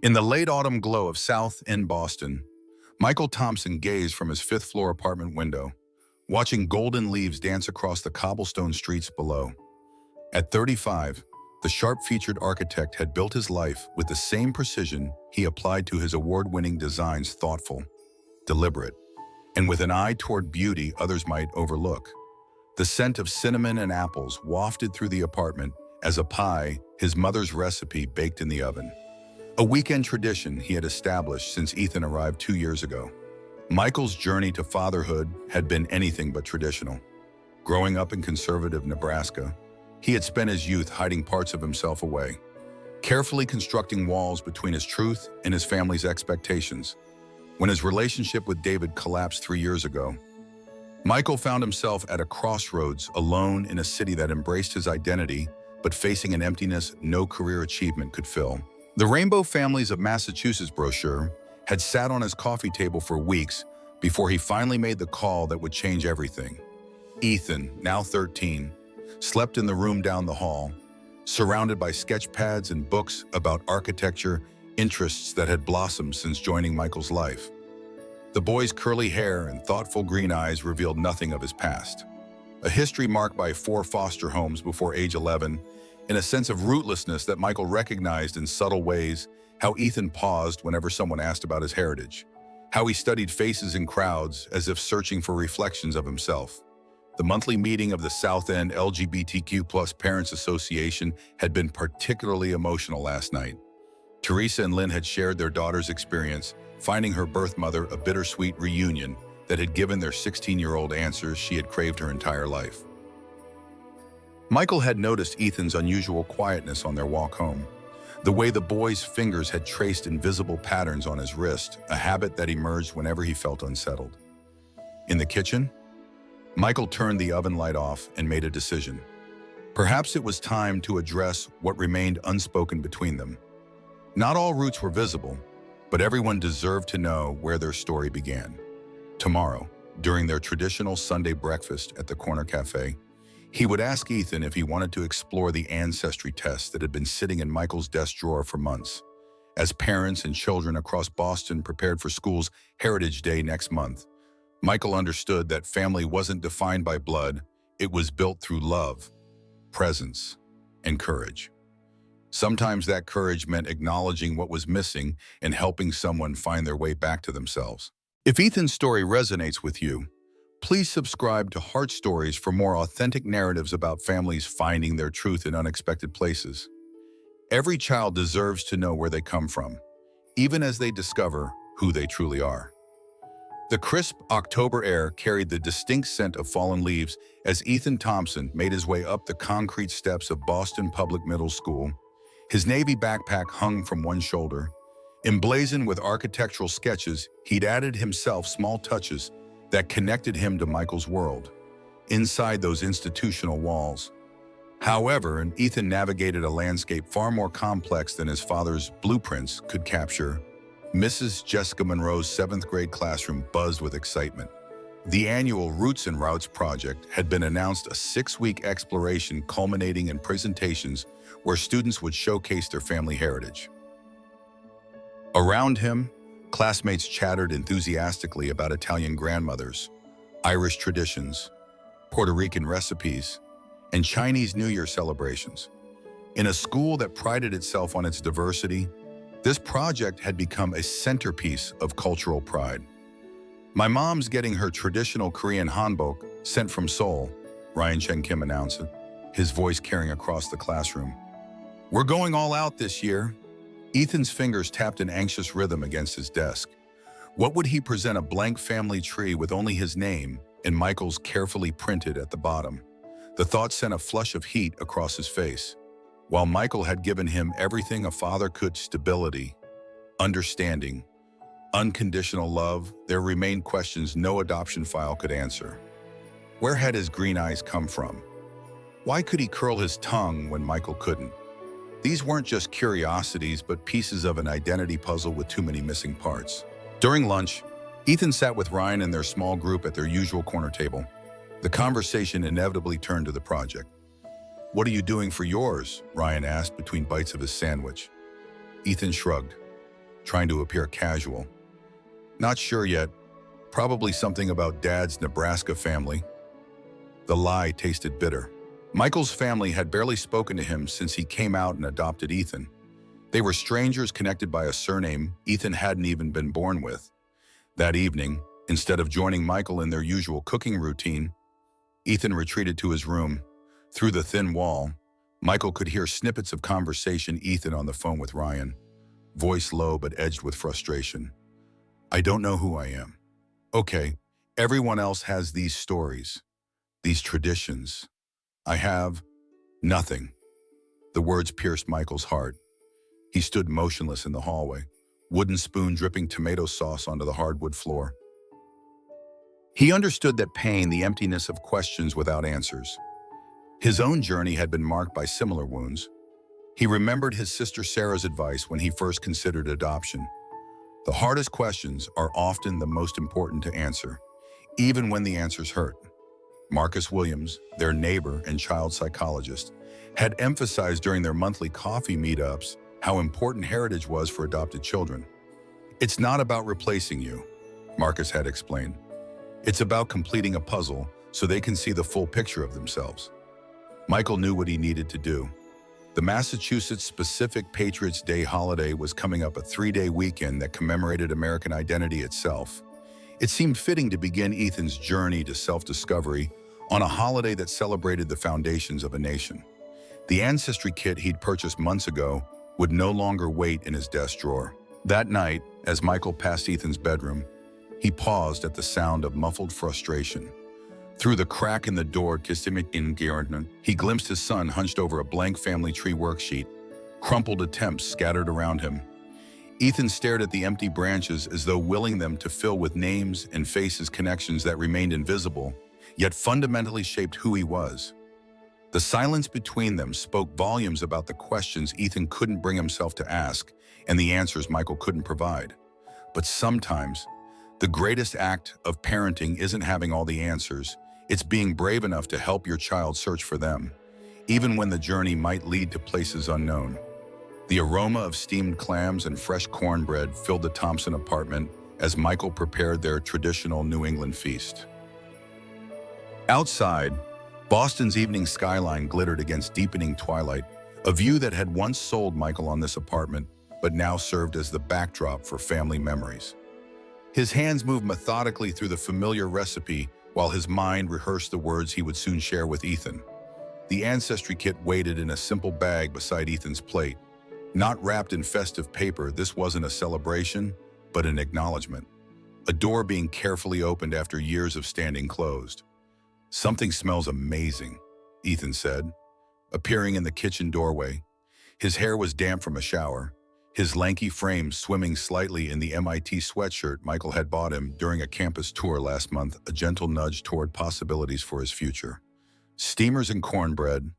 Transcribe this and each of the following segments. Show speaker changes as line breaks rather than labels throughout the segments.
In the late autumn glow of South End Boston, Michael Thompson gazed from his fifth-floor apartment window, watching golden leaves dance across the cobblestone streets below. At 35, the sharp-featured architect had built his life with the same precision he applied to his award-winning designs: thoughtful, deliberate, and with an eye toward beauty others might overlook. The scent of cinnamon and apples wafted through the apartment as a pie, his mother's recipe, baked in the oven. A weekend tradition he had established since Ethan arrived 2 years ago. Michael's journey to fatherhood had been anything but traditional. Growing up in conservative Nebraska, he had spent his youth hiding parts of himself away, carefully constructing walls between his truth and his family's expectations. When his relationship with David collapsed 3 years ago, Michael found himself at a crossroads, alone in a city that embraced his identity, but facing an emptiness no career achievement could fill. The Rainbow Families of Massachusetts brochure had sat on his coffee table for weeks before he finally made the call that would change everything. Ethan, now 13, slept in the room down the hall, surrounded by sketch pads and books about architecture, interests that had blossomed since joining Michael's life. The boy's curly hair and thoughtful green eyes revealed nothing of his past. A history marked by 4 foster homes before age 11, and a sense of rootlessness that Michael recognized in subtle ways: how Ethan paused whenever someone asked about his heritage, how he studied faces in crowds as if searching for reflections of himself. The monthly meeting of the South End LGBTQ+ Parents Association had been particularly emotional last night. Teresa and Lynn had shared their daughter's experience, finding her birth mother a bittersweet reunion that had given their 16-year-old answers she had craved her entire life. Michael had noticed Ethan's unusual quietness on their walk home, the way the boy's fingers had traced invisible patterns on his wrist, a habit that emerged whenever he felt unsettled. In the kitchen, Michael turned the oven light off and made a decision. Perhaps it was time to address what remained unspoken between them. Not all roots were visible, but everyone deserved to know where their story began. Tomorrow, during their traditional Sunday breakfast at the corner cafe, he would ask Ethan if he wanted to explore the ancestry test that had been sitting in Michael's desk drawer for months. As parents and children across Boston prepared for school's Heritage Day next month, Michael understood that family wasn't defined by blood, it was built through love, presence, and courage. Sometimes that courage meant acknowledging what was missing and helping someone find their way back to themselves. If Ethan's story resonates with you, please subscribe to HeartStories for more authentic narratives about families finding their truth in unexpected places. Every child deserves to know where they come from, even as they discover who they truly are. The crisp October air carried the distinct scent of fallen leaves as Ethan Thompson made his way up the concrete steps of Boston Public Middle School. His navy backpack hung from one shoulder. Emblazoned with architectural sketches, he'd added himself small touches that connected him to Michael's world, inside those institutional walls. However, Ethan navigated a landscape far more complex than his father's blueprints could capture. Mrs. Jessica Monroe's 7th grade classroom buzzed with excitement. The annual Roots and Routes project had been announced, a 6-week exploration culminating in presentations where students would showcase their family heritage. Around him, classmates chattered enthusiastically about Italian grandmothers, Irish traditions, Puerto Rican recipes, and Chinese New Year celebrations. In a school that prided itself on its diversity, this project had become a centerpiece of cultural pride. "My mom's getting her traditional Korean hanbok sent from Seoul," Ryan Chen Kim announced, his voice carrying across the classroom. "We're going all out this year." Ethan's fingers tapped an anxious rhythm against his desk. What would he present? A blank family tree with only his name and Michael's carefully printed at the bottom. The thought sent a flush of heat across his face. While Michael had given him everything a father could: stability, understanding, unconditional love, there remained questions no adoption file could answer. Where had his green eyes come from? Why could he curl his tongue when Michael couldn't? These weren't just curiosities, but pieces of an identity puzzle with too many missing parts. During lunch, Ethan sat with Ryan and their small group at their usual corner table. The conversation inevitably turned to the project. "What are you doing for yours?" Ryan asked between bites of his sandwich. Ethan shrugged. trying to appear casual. Not sure yet. Probably something about Dad's Nebraska family. The lie tasted bitter. Michael's family had barely spoken to him since he came out and adopted Ethan. They were strangers connected by a surname Ethan hadn't even been born with. That evening, instead of joining Michael in their usual cooking routine, Ethan retreated to his room. Through the thin wall, Michael could hear snippets of conversation. Ethan on the phone with Ryan, voice low but edged with frustration. I don't know who I am. Okay, everyone else has these stories, these traditions. I have nothing. The words pierced Michael's heart. He stood motionless in the hallway, wooden spoon dripping tomato sauce onto the hardwood floor. He understood that pain, the emptiness of questions without answers. His own journey had been marked by similar wounds. He remembered his sister Sarah's advice when he first considered adoption. The hardest questions are often the most important to answer, even when the answers hurt. Marcus Williams, their neighbor and child psychologist, had emphasized during their monthly coffee meetups how important heritage was for adopted children. It's not about replacing you, Marcus had explained. It's about completing a puzzle so they can see the full picture of themselves. Michael knew what he needed to do. The Massachusetts Pacific Patriots Day holiday was coming up, a 3-day weekend that commemorated American identity itself. It seemed fitting to begin Ethan's journey to self-discovery on a holiday that celebrated the foundations of a nation. The ancestry kit he'd purchased months ago would no longer wait in his desk drawer. That night, as Michael passed Ethan's bedroom, he paused at the sound of muffled frustration. Through the crack in the door, he glimpsed his son hunched over a blank family tree worksheet, crumpled attempts scattered around him. Ethan stared at the empty branches as though willing them to fill with names and faces, connections that remained invisible, yet fundamentally shaped who he was. The silence between them spoke volumes about the questions Ethan couldn't bring himself to ask and the answers Michael couldn't provide. But sometimes, the greatest act of parenting isn't having all the answers. It's being brave enough to help your child search for them, even when the journey might lead to places unknown. The aroma of steamed clams and fresh cornbread filled the Thompson apartment as Michael prepared their traditional New England feast. Outside, Boston's evening skyline glittered against deepening twilight, a view that had once sold Michael on this apartment, but now served as the backdrop for family memories. His hands moved methodically through the familiar recipe while his mind rehearsed the words he would soon share with Ethan. The ancestry kit waited in a simple bag beside Ethan's plate. Not wrapped in festive paper, this wasn't a celebration, but an acknowledgement. A door being carefully opened after years of standing closed. Something smells amazing, Ethan said, appearing in the kitchen doorway. His hair was damp from a shower, his lanky frame swimming slightly in the MIT sweatshirt Michael had bought him during a campus tour last month, a gentle nudge toward possibilities for his future. Steamers and cornbread,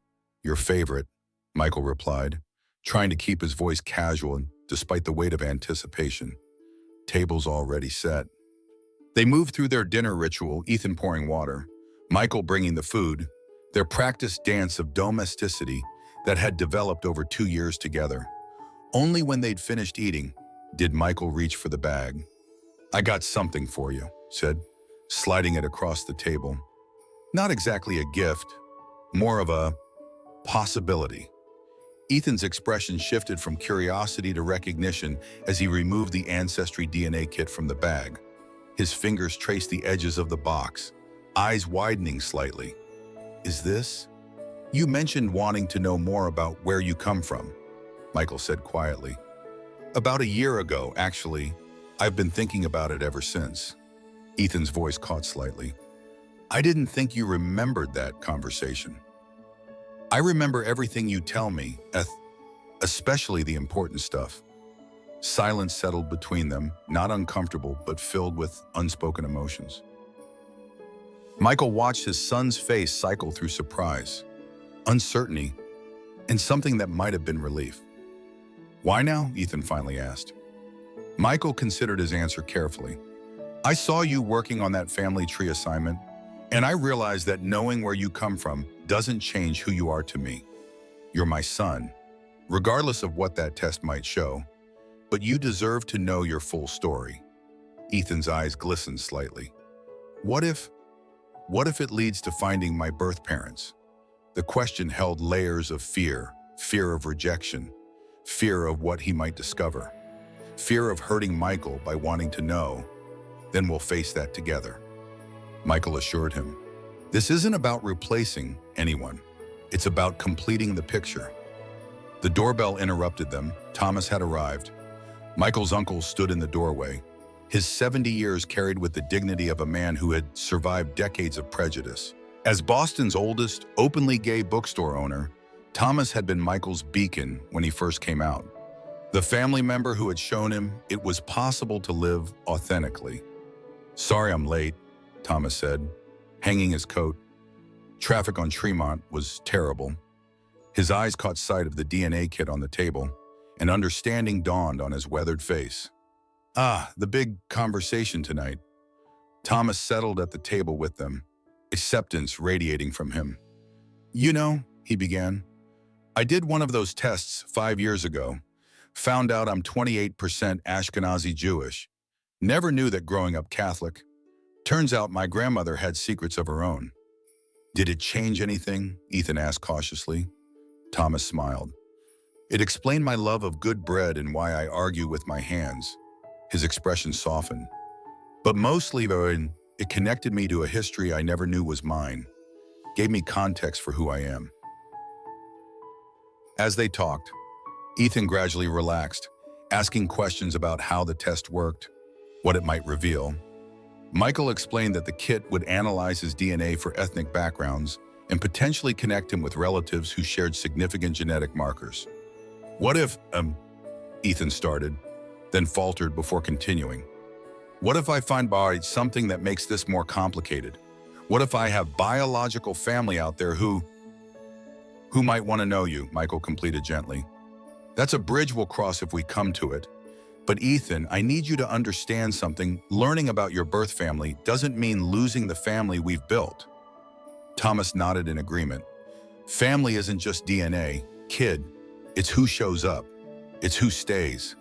your favorite, Michael replied, trying to keep his voice casual despite the weight of anticipation. Tables already set. They moved through their dinner ritual, Ethan pouring water, Michael bringing the food, their practiced dance of domesticity that had developed over 2 years together. Only when they'd finished eating did Michael reach for the bag. I got something for you, said, sliding it across the table. Not exactly a gift, more of a possibility. Ethan's expression shifted from curiosity to recognition as he removed the ancestry DNA kit from the bag. His fingers traced the edges of the box, eyes widening slightly. Is this? You mentioned wanting to know more about where you come from, Michael said quietly. About a year ago, actually. I've been thinking about it ever since. Ethan's voice caught slightly. I didn't think you remembered that conversation. I remember everything you tell me, especially the important stuff. Silence settled between them, not uncomfortable, but filled with unspoken emotions. Michael watched his son's face cycle through surprise, uncertainty, and something that might have been relief. Why now? Ethan finally asked. Michael considered his answer carefully. I saw you working on that family tree assignment, and I realized that knowing where you come from doesn't change who you are to me. You're my son, regardless of what that test might show. but you deserve to know your full story. Ethan's eyes glistened slightly. What if, what if it leads to finding my birth parents? The question held layers of fear, fear of rejection, fear of what he might discover, fear of hurting Michael by wanting to know. Then we'll face that together. Michael assured him. This isn't about replacing anyone. It's about completing the picture. The doorbell interrupted them. Thomas had arrived. Michael's uncle stood in the doorway, his 70 years carried with the dignity of a man who had survived decades of prejudice. As Boston's oldest, openly gay bookstore owner, Thomas had been Michael's beacon when he first came out. The family member who had shown him it was possible to live authentically. "Sorry I'm late," Thomas said, hanging his coat. Traffic on Tremont was terrible. His eyes caught sight of the DNA kit on the table, and understanding dawned on his weathered face. "Ah, the big conversation tonight." Thomas settled at the table with them, acceptance radiating from him. "You know," he began, "I did one of those tests 5 years ago. Found out I'm 28% Ashkenazi Jewish. Never knew that growing up Catholic. Turns out my grandmother had secrets of her own." "Did it change anything?" Ethan asked cautiously. Thomas smiled. "It explained my love of good bread and why I argue with my hands." His expression softened. "But mostly, it connected me to a history I never knew was mine. Gave me context for who I am." As they talked, Ethan gradually relaxed, asking questions about how the test worked, what it might reveal. Michael explained that the kit would analyze his DNA for ethnic backgrounds and potentially connect him with relatives who shared significant genetic markers. "What if, Ethan started, then faltered before continuing. "What if I find something that makes this more complicated? What if I have biological family out there who might want to know you?" Michael completed gently. "That's a bridge we'll cross if we come to it. But Ethan, I need you to understand something. Learning about your birth family doesn't mean losing the family we've built." Thomas nodded in agreement. "Family isn't just DNA, kid. It's who shows up. It's who stays."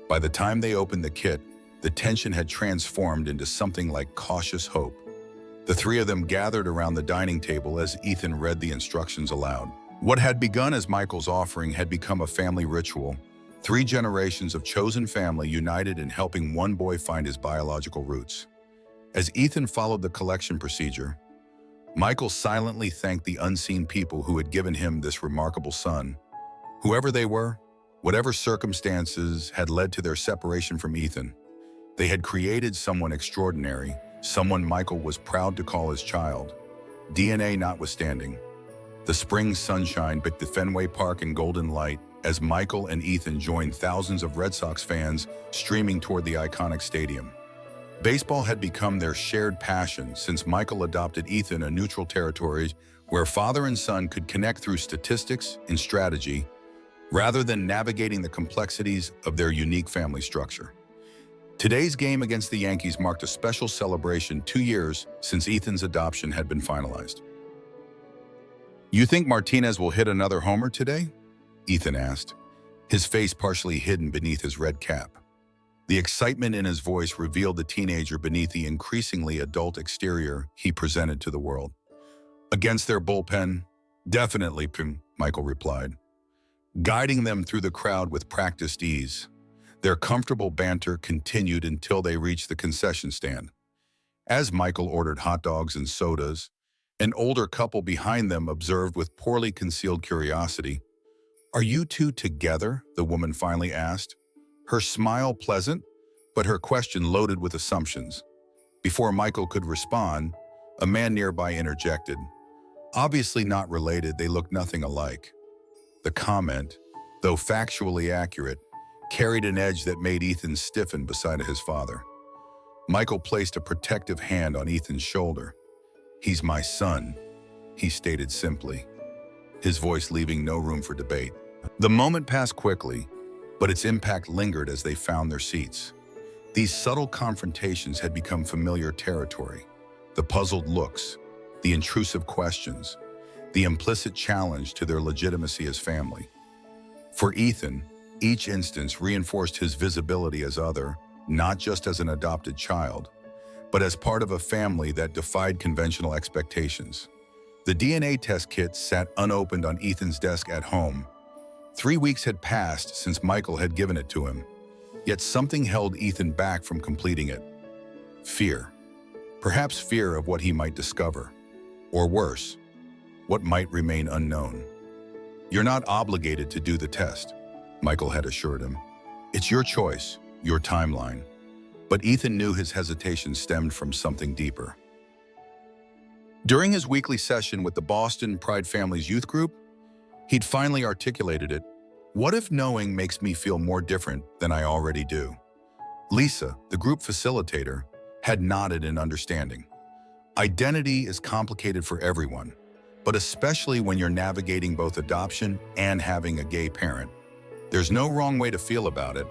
By the time they opened the kit, the tension had transformed into something like cautious hope. The three of them gathered around the dining table as Ethan read the instructions aloud. What had begun as Michael's offering had become a family ritual. 3 generations of chosen family united in helping one boy find his biological roots. As Ethan followed the collection procedure, Michael silently thanked the unseen people who had given him this remarkable son. Whoever they were, whatever circumstances had led to their separation from Ethan, they had created someone extraordinary, someone Michael was proud to call his child. DNA notwithstanding, the spring sunshine baked the Fenway Park in golden light as Michael and Ethan joined thousands of Red Sox fans streaming toward the iconic stadium. Baseball had become their shared passion since Michael adopted Ethan, a neutral territory where father and son could connect through statistics and strategy rather than navigating the complexities of their unique family structure. Today's game against the Yankees marked a special celebration 2 years since Ethan's adoption had been finalized. "You think Martinez will hit another homer today?" Ethan asked, his face partially hidden beneath his red cap. The excitement in his voice revealed the teenager beneath the increasingly adult exterior he presented to the world. "Against their bullpen? Definitely," Michael replied, guiding them through the crowd with practiced ease. Their comfortable banter continued until they reached the concession stand. As Michael ordered hot dogs and sodas, an older couple behind them observed with poorly concealed curiosity. "Are you two together?" the woman finally asked, her smile pleasant, but her question loaded with assumptions. Before Michael could respond, a man nearby interjected. Obviously not related, they look nothing alike. The comment, though factually accurate, carried an edge that made Ethan stiffen beside his father. Michael placed a protective hand on Ethan's shoulder. "He's my son," he stated simply, his voice leaving no room for debate. The moment passed quickly, but its impact lingered as they found their seats. These subtle confrontations had become familiar territory. The puzzled looks, the intrusive questions, the implicit challenge to their legitimacy as family. For Ethan, Each instance reinforced his visibility as other, not just as an adopted child, but as part of a family that defied conventional expectations. The DNA test kit sat unopened on Ethan's desk at home. 3 weeks had passed since Michael had given it to him, yet something held Ethan back from completing it. Fear. Perhaps fear of what he might discover. Or worse, what might remain unknown. "You're not obligated to do the test," Michael had assured him. "It's your choice, your timeline." But Ethan knew his hesitation stemmed from something deeper. During his weekly session with the Boston Pride Families Youth Group, he'd finally articulated it. "What if knowing makes me feel more different than I already do?" Lisa, the group facilitator, had nodded in understanding. Identity is complicated for everyone, but especially when you're navigating both adoption and having a gay parent. There's no wrong way to feel about it.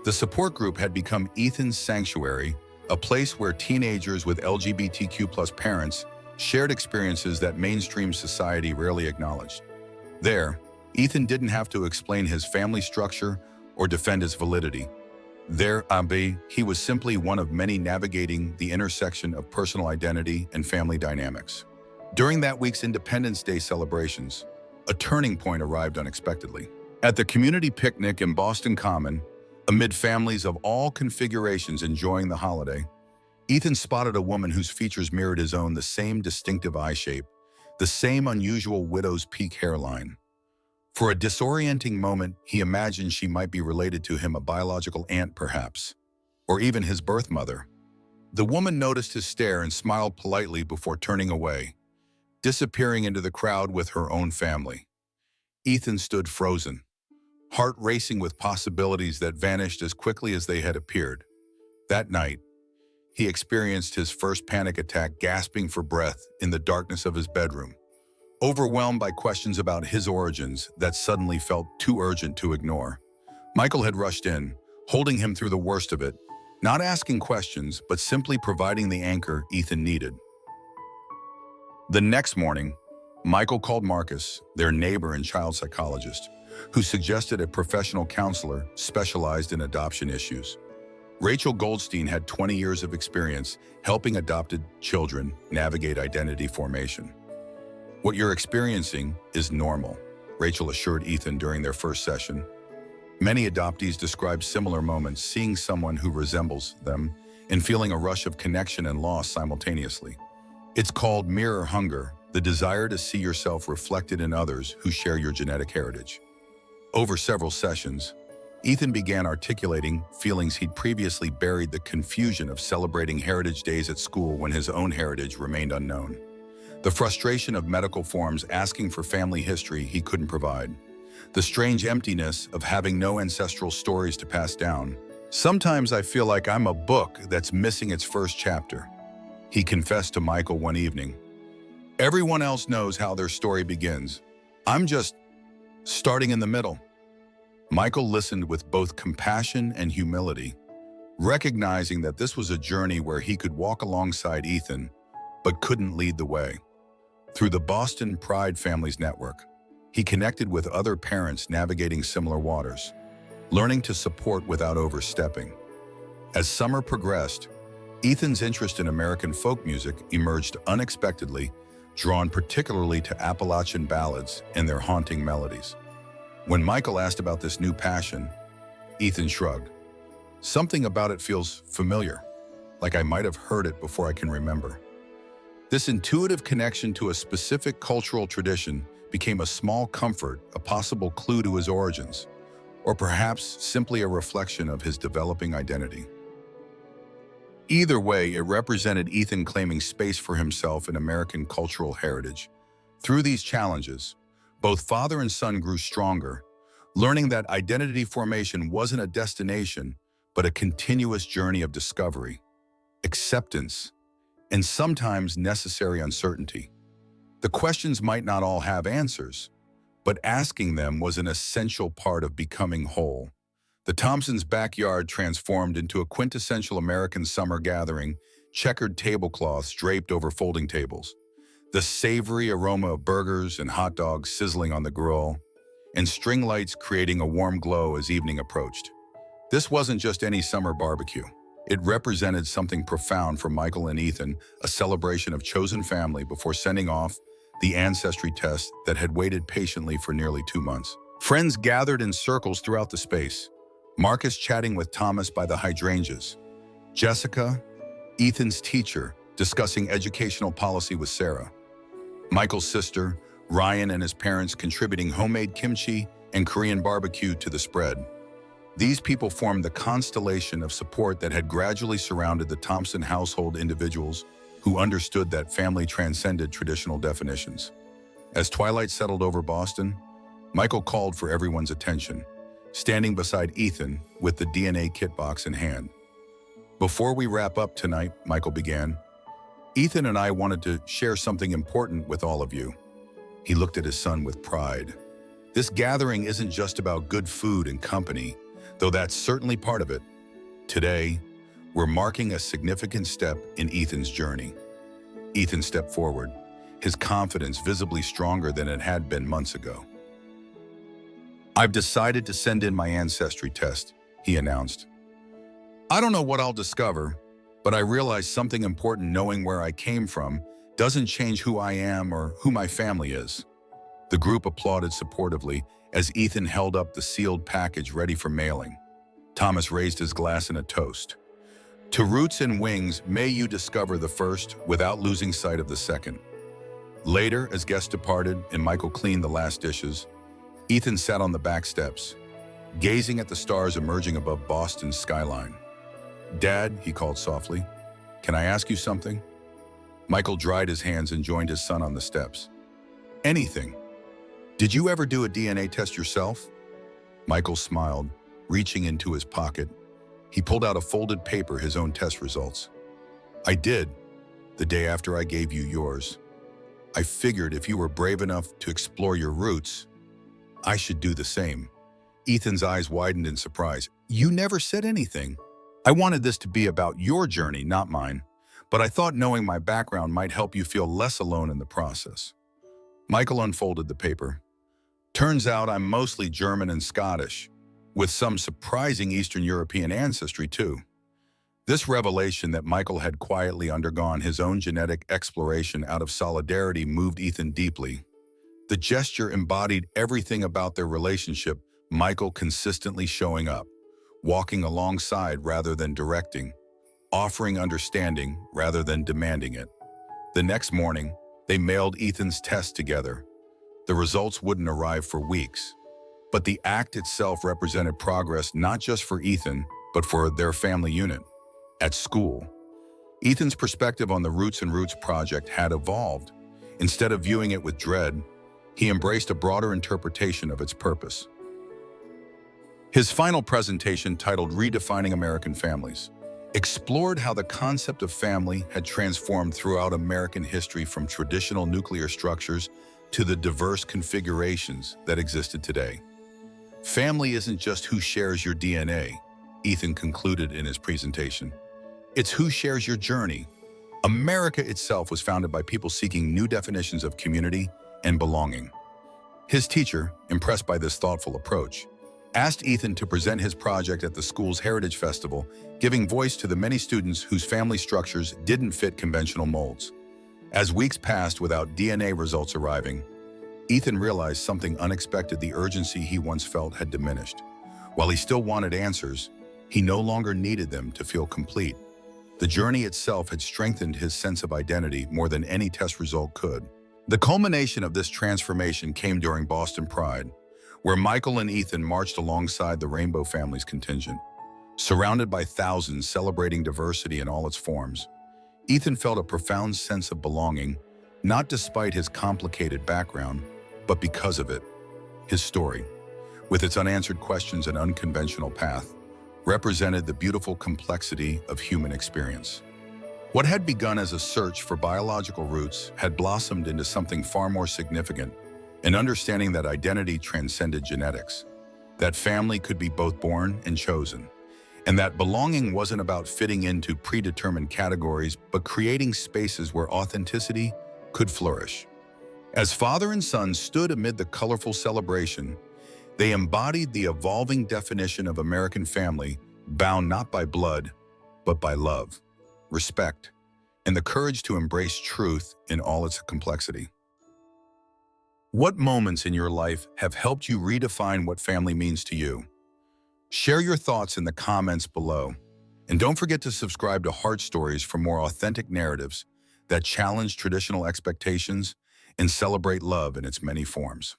The support group had become Ethan's sanctuary, a place where teenagers with LGBTQ+ parents shared experiences that mainstream society rarely acknowledged. There, Ethan didn't have to explain his family structure or defend its validity. There, he was simply one of many navigating the intersection of personal identity and family dynamics. During that week's Independence Day celebrations, a turning point arrived unexpectedly. At the community picnic in Boston Common, amid families of all configurations enjoying the holiday, Ethan spotted a woman whose features mirrored his own, the same distinctive eye shape, the same unusual widow's peak hairline. For a disorienting moment, he imagined she might be related to him, a biological aunt perhaps, or even his birth mother. The woman noticed his stare and smiled politely before turning away, disappearing into the crowd with her own family. Ethan stood frozen, heart racing with possibilities that vanished as quickly as they had appeared. That night, he experienced his first panic attack, gasping for breath in the darkness of his bedroom, overwhelmed by questions about his origins that suddenly felt too urgent to ignore. Michael had rushed in, holding him through the worst of it, not asking questions, but simply providing the anchor Ethan needed. The next morning, Michael called Marcus, their neighbor and child psychologist, who suggested a professional counselor specialized in adoption issues. Rachel Goldstein had 20 years of experience helping adopted children navigate identity formation. "What you're experiencing is normal," Rachel assured Ethan during their first session. Many adoptees describe similar moments, seeing someone who resembles them and feeling a rush of connection and loss simultaneously. It's called mirror hunger, the desire to see yourself reflected in others who share your genetic heritage. Over several sessions, Ethan began articulating feelings he'd previously buried, the confusion of celebrating heritage days at school when his own heritage remained unknown, the frustration of medical forms asking for family history he couldn't provide, the strange emptiness of having no ancestral stories to pass down. "Sometimes I feel like I'm a book that's missing its first chapter," he confessed to Michael one evening. "Everyone else knows how their story begins. I'm just starting in the middle." Michael listened with both compassion and humility, recognizing that this was a journey where he could walk alongside Ethan, but couldn't lead the way. Through the Boston Pride Families Network, he connected with other parents navigating similar waters, learning to support without overstepping. As summer progressed, Ethan's interest in American folk music emerged unexpectedly, drawn particularly to Appalachian ballads and their haunting melodies. When Michael asked about this new passion, Ethan shrugged. "Something about it feels familiar, like I might have heard it before I can remember." This intuitive connection to a specific cultural tradition became a small comfort, a possible clue to his origins, or perhaps simply a reflection of his developing identity. Either way, it represented Ethan claiming space for himself in American cultural heritage. Through these challenges, both father and son grew stronger, learning that identity formation wasn't a destination, but a continuous journey of discovery, acceptance, and sometimes necessary uncertainty. The questions might not all have answers, but asking them was an essential part of becoming whole. The Thompsons' backyard transformed into a quintessential American summer gathering, checkered tablecloths draped over folding tables, the savory aroma of burgers and hot dogs sizzling on the grill. and string lights creating a warm glow as evening approached. This wasn't just any summer barbecue. It represented something profound for Michael and Ethan, a celebration of chosen family before sending off the ancestry test that had waited patiently for nearly 2 months. Friends gathered in circles throughout the space. Marcus chatting with Thomas by the hydrangeas. Jessica, Ethan's teacher, discussing educational policy with Sarah. Michael's sister, Ryan, and his parents contributing homemade kimchi and Korean barbecue to the spread. These people formed the constellation of support that had gradually surrounded the Thompson household, individuals who understood that family transcended traditional definitions. As twilight settled over Boston, Michael called for everyone's attention, standing beside Ethan with the DNA kit box in hand. "Before we wrap up tonight," Michael began, "Ethan and I wanted to share something important with all of you." He looked at his son with pride. "This gathering isn't just about good food and company, though that's certainly part of it. Today, we're marking a significant step in Ethan's journey." Ethan stepped forward, his confidence visibly stronger than it had been months ago. "I've decided to send in my ancestry test," he announced. "I don't know what I'll discover, but I realize something important. Knowing where I came from doesn't change who I am or who my family is." The group applauded supportively as Ethan held up the sealed package ready for mailing. Thomas raised his glass in a toast. "To roots and wings, may you discover the first without losing sight of the second." Later, as guests departed and Michael cleaned the last dishes, Ethan sat on the back steps, gazing at the stars emerging above Boston's skyline. "Dad," he called softly, "can I ask you something?" Michael dried his hands and joined his son on the steps. "Anything. Did you ever do a DNA test yourself?" Michael smiled, reaching into his pocket. He pulled out a folded paper, his own test results. "I did, the day after I gave you yours. I figured if you were brave enough to explore your roots, I should do the same." Ethan's eyes widened in surprise. "You never said anything. I wanted this to be about your journey, not mine, but I thought knowing my background might help you feel less alone in the process." Michael unfolded the paper. "Turns out I'm mostly German and Scottish, with some surprising Eastern European ancestry too." This revelation that Michael had quietly undergone his own genetic exploration out of solidarity moved Ethan deeply. The gesture embodied everything about their relationship, Michael consistently showing up, walking alongside rather than directing, offering understanding rather than demanding it. The next morning, they mailed Ethan's test together. The results wouldn't arrive for weeks, but the act itself represented progress not just for Ethan, but for their family unit. At school, Ethan's perspective on the Roots and Roots project had evolved. Instead of viewing it with dread, he embraced a broader interpretation of its purpose. His final presentation, titled Redefining American Families, explored how the concept of family had transformed throughout American history, from traditional nuclear structures to the diverse configurations that existed today. "Family isn't just who shares your DNA," Ethan concluded in his presentation. "It's who shares your journey." America itself was founded by people seeking new definitions of community and belonging. His teacher, impressed by this thoughtful approach, asked Ethan to present his project at the school's Heritage Festival, giving voice to the many students whose family structures didn't fit conventional molds. As weeks passed without DNA results arriving, Ethan realized something unexpected. The urgency he once felt had diminished. While he still wanted answers, he no longer needed them to feel complete. The journey itself had strengthened his sense of identity more than any test result could. The culmination of this transformation came during Boston Pride, where Michael and Ethan marched alongside the Rainbow Family's contingent. Surrounded by thousands celebrating diversity in all its forms, Ethan felt a profound sense of belonging, not despite his complicated background, but because of it. His story, with its unanswered questions and unconventional path, represented the beautiful complexity of human experience. What had begun as a search for biological roots had blossomed into something far more significant, an understanding that identity transcended genetics, that family could be both born and chosen, and that belonging wasn't about fitting into predetermined categories, but creating spaces where authenticity could flourish. As father and son stood amid the colorful celebration, They embodied the evolving definition of American family, bound not by blood, but by love, respect, and the courage to embrace truth in all its complexity. What moments in your life have helped you redefine what family means to you? Share your thoughts in the comments below. And don't forget to subscribe to Heart Stories for more authentic narratives that challenge traditional expectations and celebrate love in its many forms.